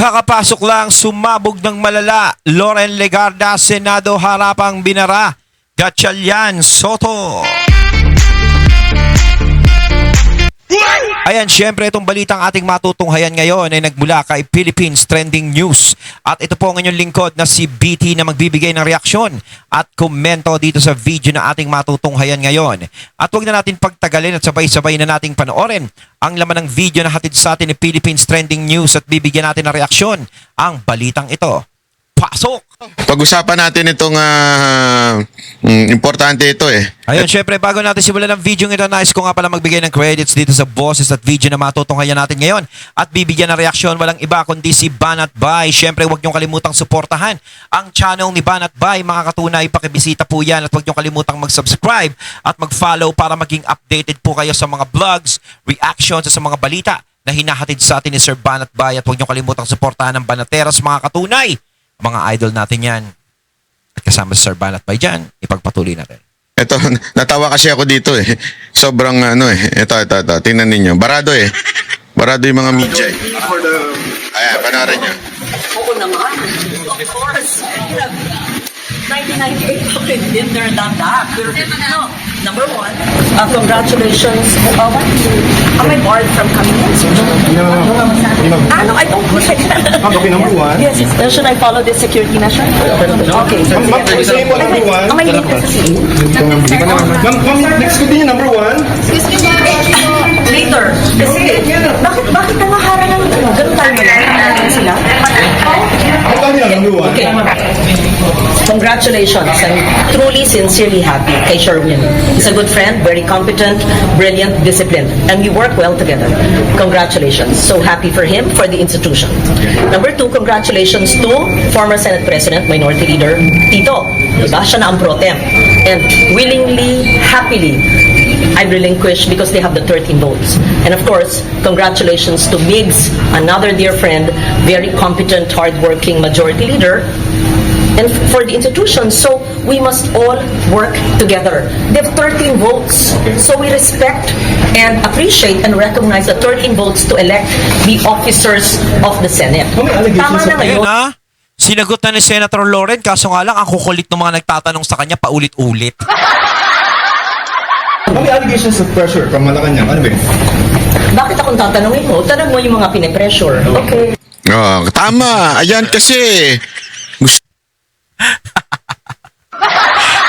Kakapasok lang, sumabog ng malala. Loren Legarda, Senado harapang binara. Gatchalian Soto. Ayan, syempre itong balitang ating matutunghayan ngayon ay nagmula kay Philippines Trending News. At ito po ang inyong lingkod na si BT na magbibigay ng reaksyon at komento dito sa video na ating matutunghayan ngayon. At huwag na natin pagtagalin at sabay-sabay na nating panoorin ang laman ng video na hatid sa atin ni Philippines Trending News at bibigyan natin ng reaksyon ang balitang ito. Pasok! Pag-usapan natin itong importante ito eh. Ayun, syempre bago natin simulan ng video ito, nais ko nga pala magbigay ng credits dito sa boses at video na matutunghayan natin ngayon at bibigyan ng reaksyon walang iba kundi si Banat Bay. Syempre huwag niyong kalimutang suportahan ang channel ni Banat Bay. Mga katunay, pakibisita po yan at huwag niyong kalimutang mag-subscribe at mag-follow para maging updated po kayo sa mga vlogs, reactions sa mga balita na hinahatid sa atin ni Sir Banat Bay. At huwag niyong kalimutang suportahan ng Banateros, mga katunay. Mga idol natin yan. At kasama si Sir Banat Bay dyan, ipagpatuloy natin. Ito, natawa kasi ako dito eh. Sobrang ito. Tingnan ninyo. Barado eh. Barado yung mga media eh. Ayan, panoorin nyo. Oo naman. Of course. 1998 ko rin been there, done that. No, number one, congratulations. Am I barred from coming in? No, I don't think I can. Okay, number one. Yes, should I follow this security measure? Okay. Say mo, number one. Am I late to see you? Ma'am, next ko din yung number one. Later. Kasi, bakit nangaharang ng ganun tayo na sila? Ang kami lang, number one. Okay. Congratulations. I'm truly, sincerely happy kay Sherwin. He's a good friend, very competent, brilliant, disciplined, and we work well together. Congratulations. So happy for him, for the institution. Number two, congratulations to former Senate President, Minority Leader Tito. Diba? Siya na ang pro tem. And willingly, happily, I relinquish because they have the 13 votes. And of course, congratulations to Migs, another dear friend, very competent, hardworking majority leader, and for the institution. So we must all work together. They have 13 votes. So we respect and appreciate and recognize the 13 votes to elect the officers of the Senate. Tama na Ayun ngayon. na, sinagot na ni Senator Loren, kaso nga lang ang kukulit ng mga nagtatanong sa kanya paulit-ulit. Ma'am, may allegations of pressure from Malacanang. Ano ba yun? Bakit akong tatanungin mo? Tanong mo yung mga pinipressure. Okay. Oh, tama. Ayan kasi.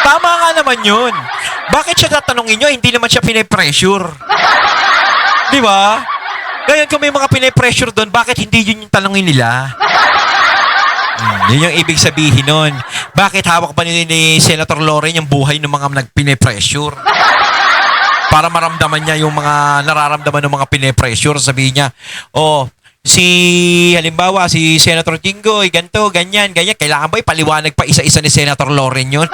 Tama nga naman yun. Bakit siya tatanungin nyo? Hindi naman siya pinipressure. Di ba? Ngayon kung may mga pinipressure doon, bakit hindi yun yung tanongin nila? Yun yung ibig sabihin nun. Bakit hawak ba ni Senator Loren yung buhay ng mga nagpinipressure? Para maramdaman niya yung mga nararamdaman ng mga pinipressure. Sabihin niya, halimbawa, si Senator Jinggoy, ganito, ganyan. Kailangan ba ipaliwanag pa isa-isa ni Senator Loren yun?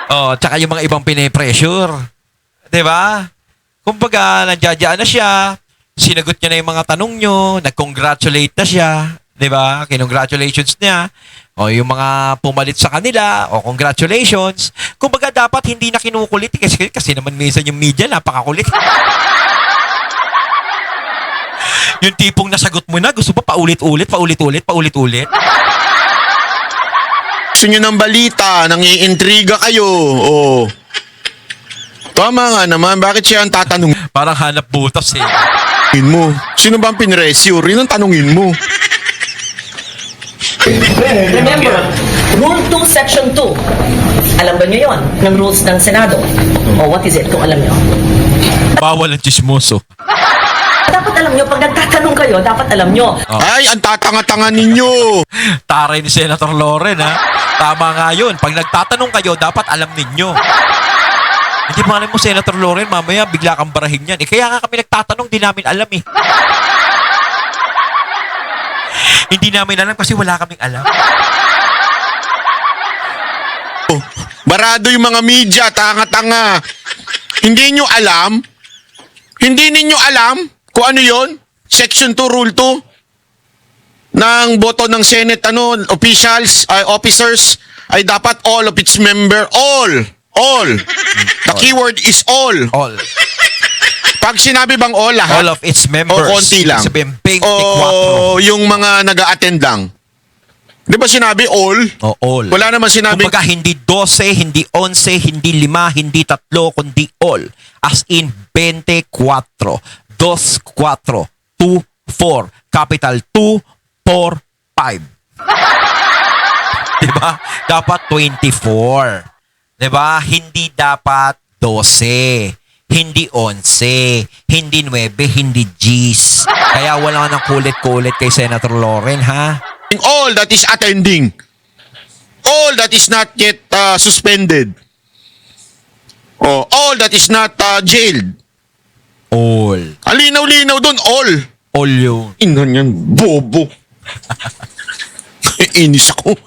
Tsaka yung mga ibang pinipressure. Diba? Kumbaga, nandiyadyaan na siya, sinagot niya na yung mga tanong nyo, nag-congratulate na siya, diba? Kinongratulations niya. Yung mga pumalit sa kanila, congratulations. Kumbaga, dapat hindi na kinukulit kasi naman minsan yung media, napakakulit. Yung tipong nasagot mo na, gusto pa paulit-ulit. Gusto nyo ng balita, nangiintriga kayo. Oh. Tama nga naman, bakit siya ang tatanungin Parang hanap butas eh. mo? Sino ba ang pinressure? Yun ang tanungin mo. Remember, Rule 2, Section 2. Alam ba nyo yun? Ng rules ng Senado. O what is it kung alam nyo? Bawal ang chismoso. Dapat alam nyo, pag nagtatanong kayo, dapat alam nyo. Ay, ang tatanga-tanga ninyo. Taray ni Senator Loren, ha? Tama nga yun. Pag nagtatanong kayo, dapat alam ninyo. Hindi mo alam mo, Senator Loren, mamaya bigla kang barahin yan. Kaya nga kami nagtatanong, di namin alam eh. Hindi namin alam kasi wala kaming alam. Barado yung mga media, tanga-tanga. Hindi nyo alam? Hindi ninyo alam kung ano yon? Section 2, Rule 2 ng boto ng Senate, officers, ay dapat all of its member, all. The keyword is all. All. Pag sinabi bang all, lahat? All of its members. O konti lang? Sabihin, 24. O yung mga nag-a-attend lang? Di ba sinabi all? O all. Wala naman sinabi. Kumbaga, hindi 12, hindi 11, hindi 5, hindi 3, kundi all. As in, 24. 2, 4, 2, 4. Capital 2, 4, 5. Diba? Dapat 24. Diba? Hindi dapat 12. Hindi 11. Hindi 9. Hindi G's. Kaya wala nang kulit-kulit kay Senator Loren, ha? All that is attending. All that is not yet suspended. Oh, all that is not jailed. All. Alinaw-linaw doon, all. All yun. Inan yan, bobo. Inis ako.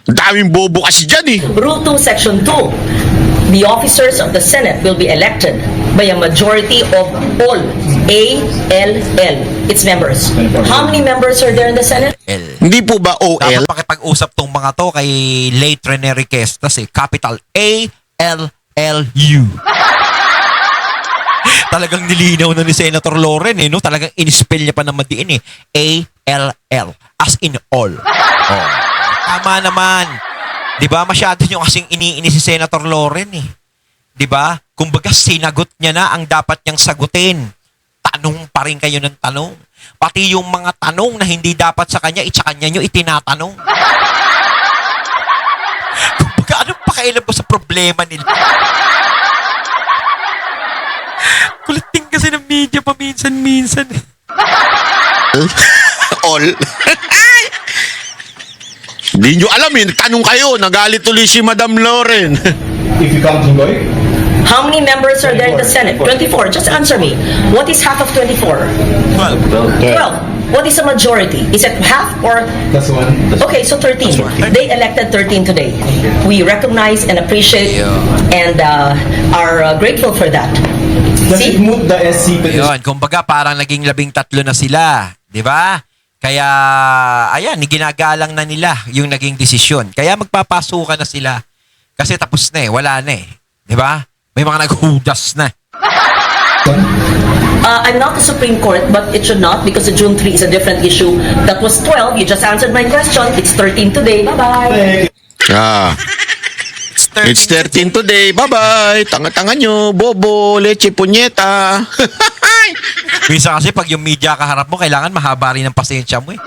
Daming bobo kasi dyan eh. Rule 2, Section 2. The officers of the Senate will be elected by a majority of all ALL, its members. How many members are there in the Senate? L. Hindi po ba OL? Dapat pakipag-usap tong mga to kay late Rene Requestas eh. Capital A-L-L-U. Talagang nilinaw na ni Senator Loren eh, no? Talagang in-spell niya pa naman diin eh. A-L-L. As in all. Oh. Tama naman. Di ba? Masyado nyo kasing iniinis si Senator Loren eh. Di ba? Kumbaga sinagot niya na ang dapat niyang sagutin. Tanong pa rin kayo ng tanong. Pati yung mga tanong na hindi dapat sa kanya, kanya nyo itinatanong. Kumbaga, anong pakialam ko sa problema nila? Kuliting kasi ng media paminsan-minsan. All. Hindi nyo alam eh. Tanong kayo. Nagalit tuloy si Madam Loren. If you count Junggoy, How many members are there in the Senate? 24. Just answer me. What is half of 24? 12. What is a majority? Is it half or... that's one. Okay, so 13. They elected 13 today. We recognize and appreciate and are grateful for that. Does it See? move the SC petition? Yun, kumbaga parang naging 13 na sila. Di ba? Kaya, ayan, ginagalang na nila yung naging desisyon. Kaya magpapasukan na sila. Kasi tapos na eh, wala na eh. Di ba? May mga naghudas na. I'm not the Supreme Court, but it should not because the June 3 is a different issue. That was 12. You just answered my question. It's 13 today. Bye-bye. Ah. It's 13 today. Bye-bye. Tanga-tanga nyo. Bobo. Leche. Punyeta. Minsan kasi pag yung media kaharap mo, kailangan mahaba rin ang pasensya mo eh.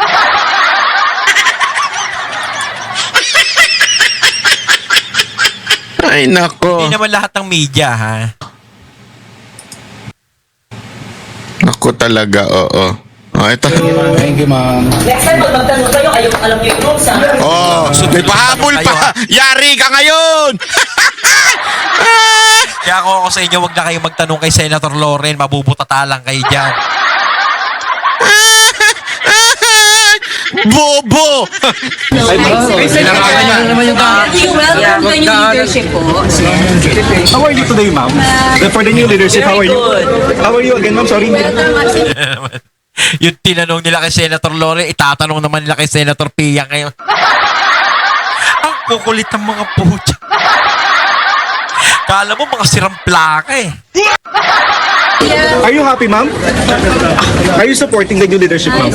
Ay, nako. Hindi naman lahat ng media, ha? Nako talaga, oo. Oh, ito. Thank you, ma'am. Next time, pag magtanong kayo, alam niyo yung rules, ha? Oh, may pahabol pa. Yari ka ngayon. Kaya ako sa inyo, wag na kayo magtanong kay Senator Loren, mabubutata lang kayo dyan. Bobo. You welcome the new leadership po. How are you today, ma'am? For the new leadership, how are you? How are you again, ma'am? Sorry. Yung tinanong nila kay Senator Loren, itatanong naman nila kay Senator Pia ngayon. Ang kukulit ng mga puta. Kala mo mga sirang plaka eh. Are you happy, ma'am? Are you supporting the new leadership, ma'am?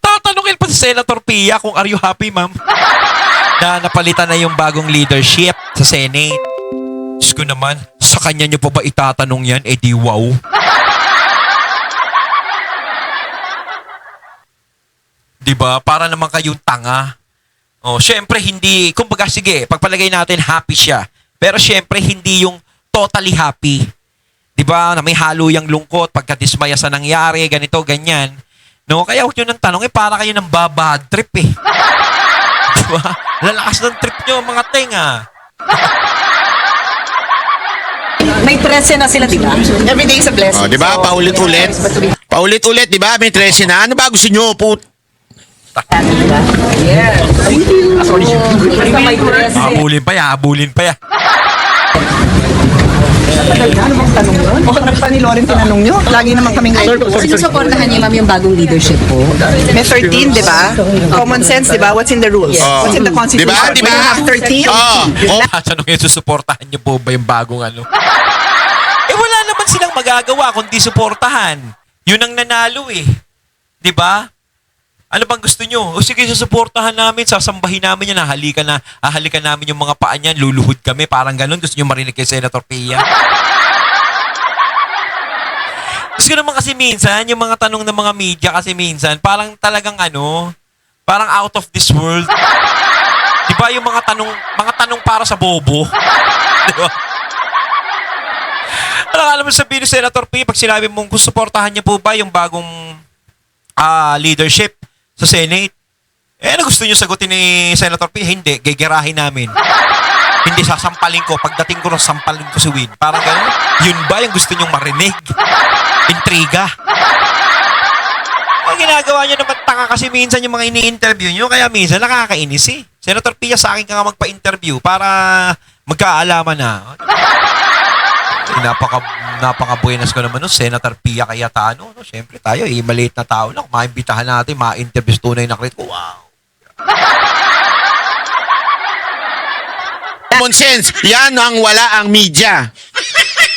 Tatanungin pa si Senator Pia kung are you happy, ma'am? Na napalitan na yung bagong leadership sa Senate. Diyos ko naman, sa kanya nyo pa ba itatanong yan? Eh di wow. Diba? Para naman kayong tanga. Oh, syempre hindi, kumbaga sige, pagpalagay natin happy siya. Pero syempre hindi yung totally happy. 'Di ba? Na may halo yung lungkot pagkadismaya sa nangyari, ganito, ganyan. No, kaya huwag nyo nang tanong para kayo nang babad trip eh. 'Di ba? Lalakas ng trip nyo mga tenga. May 13 na sila, di ba? Every day is a blessing. Oh, di ba? Paulit-ulit. Paulit-ulit, di ba? May 13 na. Ano ba gusto nyo? Yes. Thank you. Basta may 13. Habulin pa yan, habulin pa yan. Ano bang tanong yun? O pa ni Loren tinanong nyo? Lagi naman kaming Sinusuportahan niyo, ma'am, yung bagong leadership po. May 13, di ba? Common sense, di ba? What's in the rules? What's in the Constitution? Di ba? When you have 13, Oh. Tanongin, susuportahan nyo po ba yung bagong ano? Eh wala naman silang magagawa kundi suportahan. Yun ang nanalo eh. 'Di ba? Ano bang gusto nyo? O sige, susuportahan namin, sasambahin namin yan, hahalikan namin yung mga paa niyan, luluhod kami, parang ganun. Gusto nyo marinig kay Senator Pia? Gusto ko naman kasi minsan, yung mga tanong ng mga media kasi minsan, parang talagang parang out of this world. Di ba yung mga tanong para sa bobo? Di ba? Alam mo sabihin ni Senator P, pag sinabi mong kung suportahan niya po ba yung bagong leadership sa Senate, ano gusto niyo sagutin ni Senator P? Hindi, gigirahin namin. Hindi, sasampalin ko. Pagdating ko, sampalin ko si Win. Parang gano'n. Yun ba yung gusto niyong marinig? Intriga. Ang ginagawa niyo naman taka kasi minsan yung mga ini-interview niyo, kaya minsan nakakainis eh. Senator Pia, sa akin ka nga magpa-interview para magkaalaman na. Napaka-buenas ko naman nun, Senator Pia Cayetano. No? Siyempre tayo, maliit na tao lang. Maimbitahan natin, ma-interview tunay na credit ko. Wow! Common sense. Yan ang wala ang media.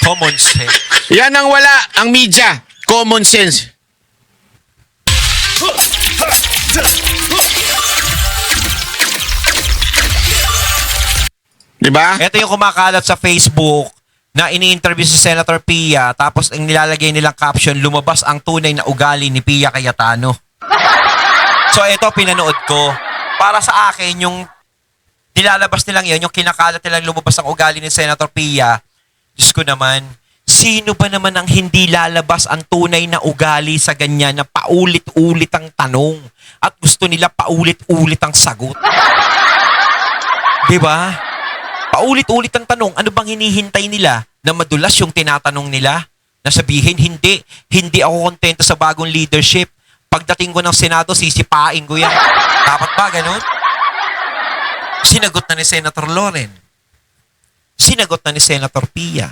Common sense. Yan ang wala ang media. Common sense. Diba? Ito yung kumakalat sa Facebook na ini-interview si Senator Pia, tapos ang nilalagay nilang caption, lumabas ang tunay na ugali ni Pia Cayetano. So ito, pinanood ko. Para sa akin, yung nilalabas nilang yun, yung kinakalat nilang lumabas ang ugali ni Senator Pia, Diyos ko naman, sino ba naman ang hindi lalabas ang tunay na ugali sa ganyan na paulit-ulit ang tanong at gusto nila paulit-ulit ang sagot? Diba? Paulit-ulit ang tanong, ano bang hinihintay nila na madulas yung tinatanong nila? Na sabihin, hindi ako kontento sa bagong leadership. Pagdating ko ng Senado, sisipain ko yan. Dapat ba ganun? Sinagot na ni Senator Loren. Sinagot na ni Senator Pia.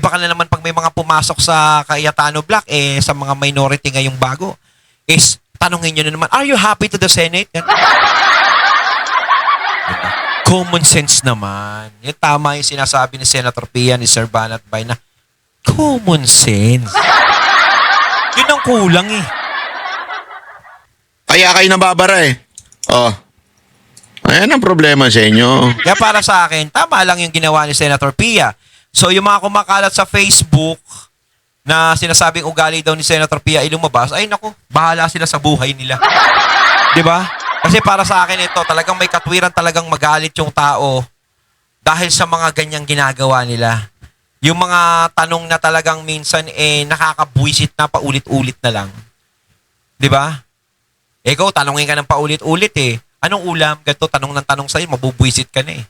Baka na naman pag may mga pumasok sa Cayetano Block, sa mga minority ngayong bago, tanongin nyo na naman, are you happy to the Senate? Yan. Common sense naman. Yung tama yung sinasabi ni Senator Pia, ni Sir Banat Bay na common sense. Yun ang kulang eh. Kaya kayo nababara eh. Oh. Ayan ang problema sa inyo. Kaya para sa akin, tama lang yung ginawa ni Senator Pia. So yung mga kumakalat sa Facebook na sinasabing ugali daw ni Senator Pia ay lumabas, ay naku, bahala sila sa buhay nila. 'Di ba? Kasi para sa akin ito, talagang may katwiran, talagang magalit yung tao dahil sa mga ganyang ginagawa nila. Yung mga tanong na talagang minsan nakakabwisit na paulit-ulit na lang. 'Di ba? Ikaw, tanongin ka ng paulit-ulit eh. Anong ulam? Ganito, tanong ng tanong sa'yo, mabubwisit ka na eh.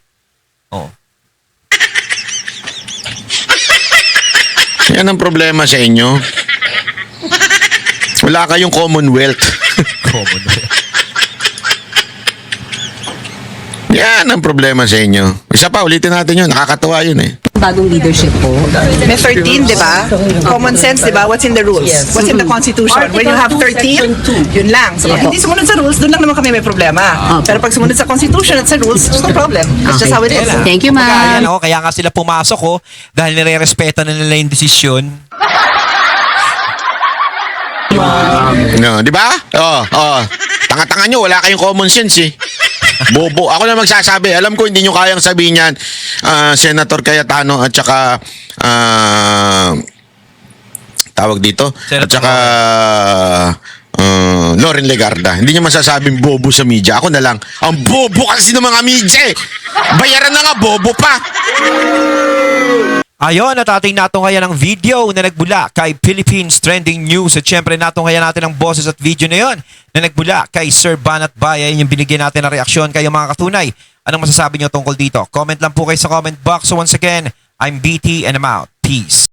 Oh. Yan ang problema sa inyo. Wala kayong commonwealth. Commonwealth. Yan ang problema sa inyo. Isa pa, ulitin natin yun. Nakakatawa yun eh. Bagong leadership po. May 13, di ba? Common sense, di ba? What's in the rules? Yes. What's in the Constitution? When you have 13, yun lang. So, pag hindi sumunod sa rules, doon lang naman kami may problema. Pero pag sumunod sa Constitution at sa rules, no problem. That's just how it is. Thank you, ma'am. Kaya nga sila pumasok dahil nire-respeto na nila yung desisyon. No, di ba? Tanga-tanga nyo, wala kayong common sense eh. Bobo. Ako na magsasabi. Alam ko hindi nyo kayang sabihin yan, Senator Cayetano at saka tawag dito, Senator at saka Loren Legarda. Hindi nyo masasabing bobo sa media. Ako na lang. Ang bobo kasi ng mga media eh. Bayaran na nga, bobo pa. Ayon, at ating natunghayan ng video na nagbula kay Philippines Trending News. At syempre natunghayan natin ang boses at video na yon na nagbula kay Sir Banat Bay. Ayan yung binigyan natin na reaksyon kayo mga katunay. Anong masasabi nyo tungkol dito? Comment lang po kayo sa comment box. So once again, I'm BT and I'm out. Peace.